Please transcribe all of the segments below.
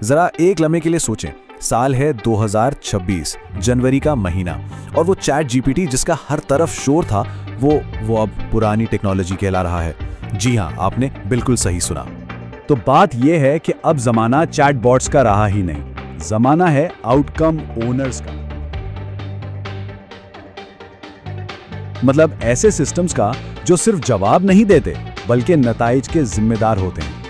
जरा एक लम्हे के लिए सोचें, साल है 2026, जनवरी का महीना, और वो चैट जीपीटी जिसका हर तरफ शोर था वो अब पुरानी टेक्नोलॉजी कहला रहा है। जी हाँ, आपने बिल्कुल सही सुना। तो बात यह है कि अब जमाना चैटबॉट्स का रहा ही नहीं, जमाना है आउटकम ओनर्स का। मतलब ऐसे सिस्टम्स का जो सिर्फ जवाब नहीं देते बल्कि नताइज के जिम्मेदार होते हैं।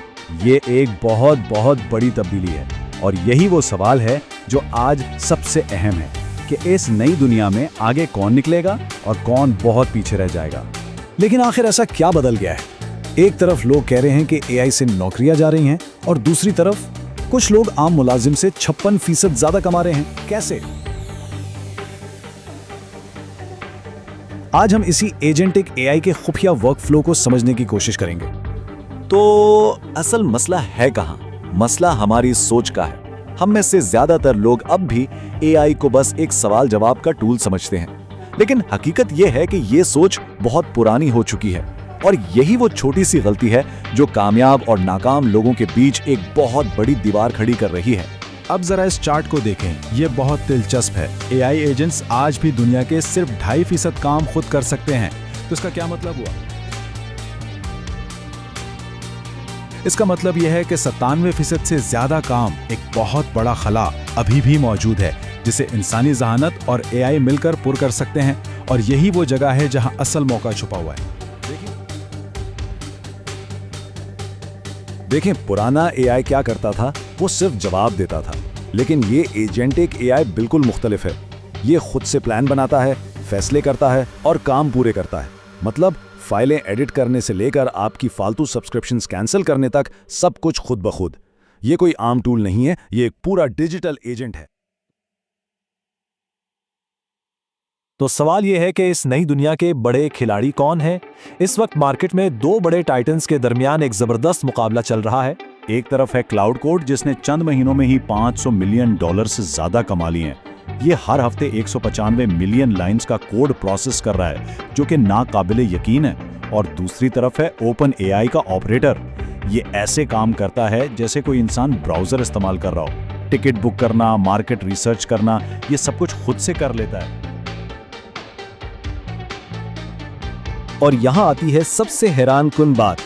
ये एक बहुत बहुत बड़ी तब्दीली है और यही वो सवाल है जो आज सबसे अहम है कि इस नई दुनिया में आगे कौन निकलेगा और कौन बहुत पीछे रह जाएगा। लेकिन आखिर ऐसा क्या बदल गया है? एक तरफ लोग कह रहे हैं कि एआई से नौकरियां जा रही हैं और दूसरी तरफ कुछ लोग आम मुलाजिम से 56% ज्यादा कमा रहे हैं। कैसे? आज हम इसी एजेंटिक एआई के खुफिया वर्कफ्लो को समझने की कोशिश करेंगे। तो असल मसला है कहां? मसला हमारी सोच का है। हम में से ज्यादातर लोग अब भी एआई को बस एक सवाल जवाब का टूल समझते हैं, लेकिन हकीकत यह है कि यह सोच बहुत पुरानी हो चुकी है और यही वो छोटी सी गलती है जो कामयाब और नाकाम लोगों के बीच एक बहुत बड़ी दीवार खड़ी कर रही है। अब जरा इस चार्ट को देखें, ये बहुत दिलचस्प है। एआई एजेंट्स आज भी दुनिया के सिर्फ 2.5% काम खुद कर सकते हैं। तो इसका क्या मतलब हुआ? इसका मतलब यह है कि 97% से ज्यादा काम, एक बहुत बड़ा खला अभी भी मौजूद है जिसे इंसानी जहानत और एआई मिलकर पुर कर सकते हैं। और यही वो जगह है जहां असल मौका छुपा हुआ है। देखें, पुराना एआई क्या करता था? वो सिर्फ जवाब देता था, लेकिन ये एजेंटिक एआई बिल्कुल मुख्तलिफ है। ये खुद से प्लान बनाता है, फैसले करता है और काम पूरे करता है। मतलब फाइलें एडिट करने से लेकर आपकी फालतू सब्सक्रिप्शंस कैंसिल करने तक सब कुछ खुद ब खुद। ये कोई आम टूल नहीं है, ये एक पूरा डिजिटल एजेंट है। तो सवाल यह है कि इस नई दुनिया के बड़े खिलाड़ी कौन हैं? इस वक्त मार्केट में दो बड़े टाइटन्स के दरमियान एक जबरदस्त मुकाबला चल रहा है। एक तरफ है क्लाउड कोड, जिसने चंद महीनों में ही $500 मिलियन से ज्यादा कमा लिए हैं। ये हर हफ्ते 195 मिलियन लाइंस का कोड प्रोसेस कर रहा है, जो कि नाकाबिले यकीन है। और दूसरी तरफ है ओपन एआई का ऑपरेटर। ये ऐसे काम करता है जैसे कोई इंसान ब्राउजर इस्तेमाल कर रहा हो। टिकट बुक करना, मार्केट रिसर्च करना, ये सब कुछ खुद से कर लेता है। और यहां आती है सबसे हैरानकुन बात,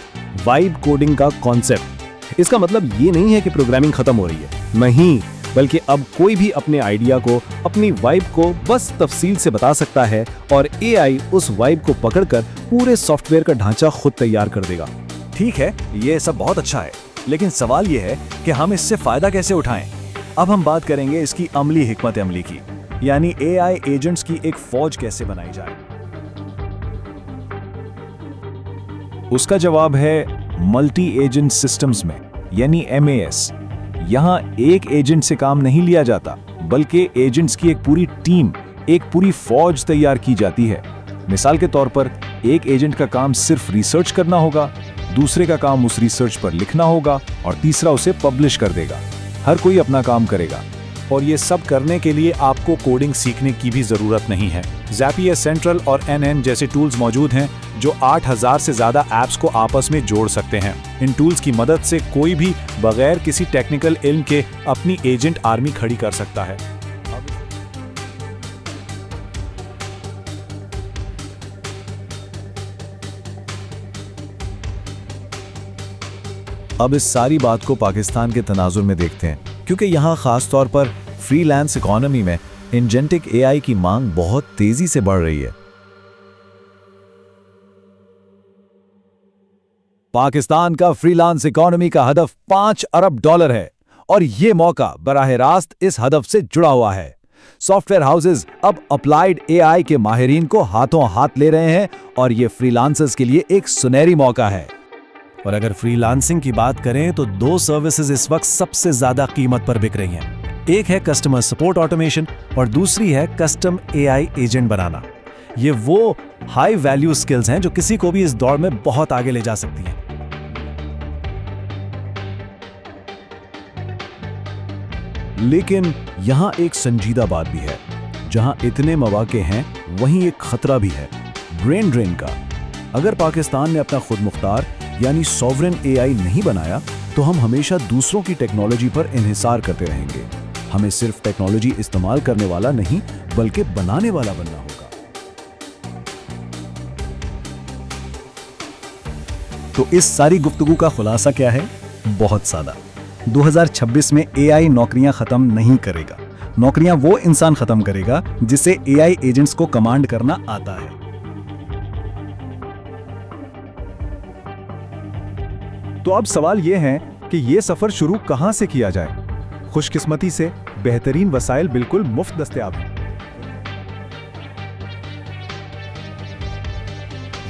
वाइब कोडिंग का कॉन्सेप्ट। इसका मतलब ये नहीं है कि प्रोग्रामिंग खत्म हो रही है, नहीं, बल्कि अब कोई भी अपने आइडिया को, अपनी वाइब को बस तफसील से बता सकता है और एआई उस वाइब को पकड़कर पूरे सॉफ्टवेयर का ढांचा खुद तैयार कर देगा। ठीक है, ये सब बहुत अच्छा है, लेकिन सवाल ये है कि हम इससे फायदा कैसे उठाएं? अब हम बात करेंगे इसकी अमली हिकमत अमली की, यानी एआई एजेंट्स की एक फौज कैसे बनाई जाए। उसका जवाब है मल्टी एजेंट सिस्टम्स में, यानी MAS। यहां एक एजेंट से काम नहीं लिया जाता, बल्कि एजेंट्स की एक पूरी टीम, एक पूरी फौज तैयार की जाती है। मिसाल के तौर पर एक एजेंट का काम सिर्फ रिसर्च करना होगा, दूसरे का काम उस रिसर्च पर लिखना होगा और तीसरा उसे पब्लिश कर देगा। हर कोई अपना काम करेगा और ये सब करने के लिए आपको कोडिंग सीखने की भी जरूरत नहीं है। Zapier सेंट्रल और NN जैसे टूल्स मौजूद हैं जो 8000 से ज्यादा ऐप्स को आपस में जोड़ सकते हैं। इन टूल्स की मदद से कोई भी बगैर किसी टेक्निकल इल्म के अपनी एजेंट आर्मी खड़ी कर सकता है। अब इस सारी बात को पाकिस्तान के तनाजुर में देखते हैं, क्योंकि यहाँ खास तौर पर फ्रीलांस इकोनॉमी में एजेंटिक एआई की मांग बहुत तेजी से बढ़ रही है। पाकिस्तान का फ्रीलांस इकोनॉमी का हदफ $5 अरब है और ये मौका बराह रास्त इस हदफ से जुड़ा हुआ है। सॉफ्टवेयर हाउसेज अब अप्लाइड एआई के माहिरीन को हाथों हाथ ले रहे हैं और ये फ्रीलांसर्स के लिए एक सुनहरी मौका है। और अगर फ्रीलांसिंग की बात करें तो दो सर्विसेज इस वक्त सबसे ज्यादा कीमत पर बिक रही हैं। एक है कस्टमर सपोर्ट ऑटोमेशन और दूसरी है कस्टम एआई एजेंट बनाना। ये वो हाई वैल्यू स्किल्स हैं जो किसी को भी इस दौड़ में बहुत आगे ले जा सकती हैं। लेकिन यहां एक संजीदा बात भी है, जहां इतने मौके हैं वहीं एक खतरा भी है, ब्रेन ड्रेन का। अगर पाकिस्तान ने अपना खुद मुख्तार यानी सॉवरेन एआई नहीं बनाया तो हम हमेशा दूसरों की टेक्नोलॉजी पर इन्हिसार करते रहेंगे। हमें सिर्फ टेक्नोलॉजी इस्तेमाल करने वाला नहीं बल्कि बनाने वाला बनना होगा। तो इस सारी गुफ्तगू का खुलासा क्या है? बहुत सादा। 2026 में एआई नौकरियां खत्म नहीं करेगा। नौकरियां वो इंसान खत्म करेगा जिसे एआई एजेंट्स को कमांड करना आता है। तो अब सवाल यह है कि यह सफर शुरू कहां से किया जाए? खुशकिस्मती से बेहतरीन वसाइल बिल्कुल मुफ्त दस्तयाब हैं।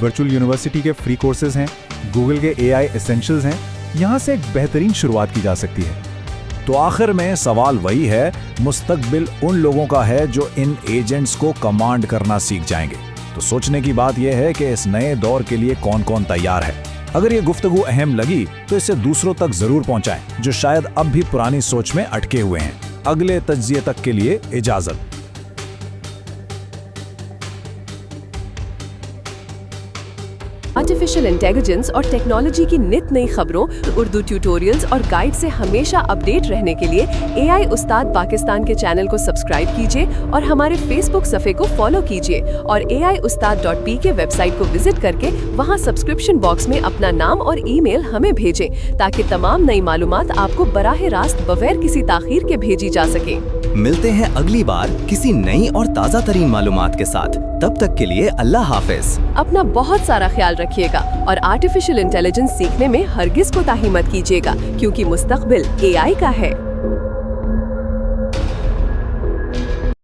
वर्चुअल यूनिवर्सिटी के फ्री कोर्सेज हैं, गूगल के एआई एसेंशियल्स हैं, यहां से एक बेहतरीन शुरुआत की जा सकती है। तो आखिर में सवाल वही है, मुस्तकबिल उन लोगों का है जो इन एजेंट्स को कमांड करना सीख जाएंगे। तो सोचने की बात यह है कि इस नए दौर के लिए कौन कौन तैयार है। अगर ये गुफ्तगू अहम लगी तो इसे दूसरों तक जरूर पहुंचाएं जो शायद अब भी पुरानी सोच में अटके हुए हैं। अगले तज्जिए तक के लिए इजाजत। आर्टिफिशियल इंटेलिजेंस और टेक्नोलॉजी की नित नई खबरों, उर्दू ट्यूटोरियल्स और गाइड से हमेशा अपडेट रहने के लिए एआई उस्ताद पाकिस्तान के चैनल को सब्सक्राइब कीजिए और हमारे फेसबुक सफ़े को फॉलो कीजिए और aiustad.p के वेबसाइट को विजिट करके वहां सब्सक्रिप्शन बॉक्स में अपना नाम और ईमेल हमें भेजें ताकि तमाम नई मालूमात आपको बराह रास्त बगैर किसी ताखीर के भेजी जा सके। मिलते हैं अगली बार किसी नई और ताज़ा तरीन मालूमात के साथ। तब तक के लिए अल्लाह हाफिज। अपना बहुत सारा ख्याल रखिएगा और आर्टिफिशियल इंटेलिजेंस सीखने में हरगिज कोताही मत कीजिएगा क्योंकि मुस्तकबिल एआई का है।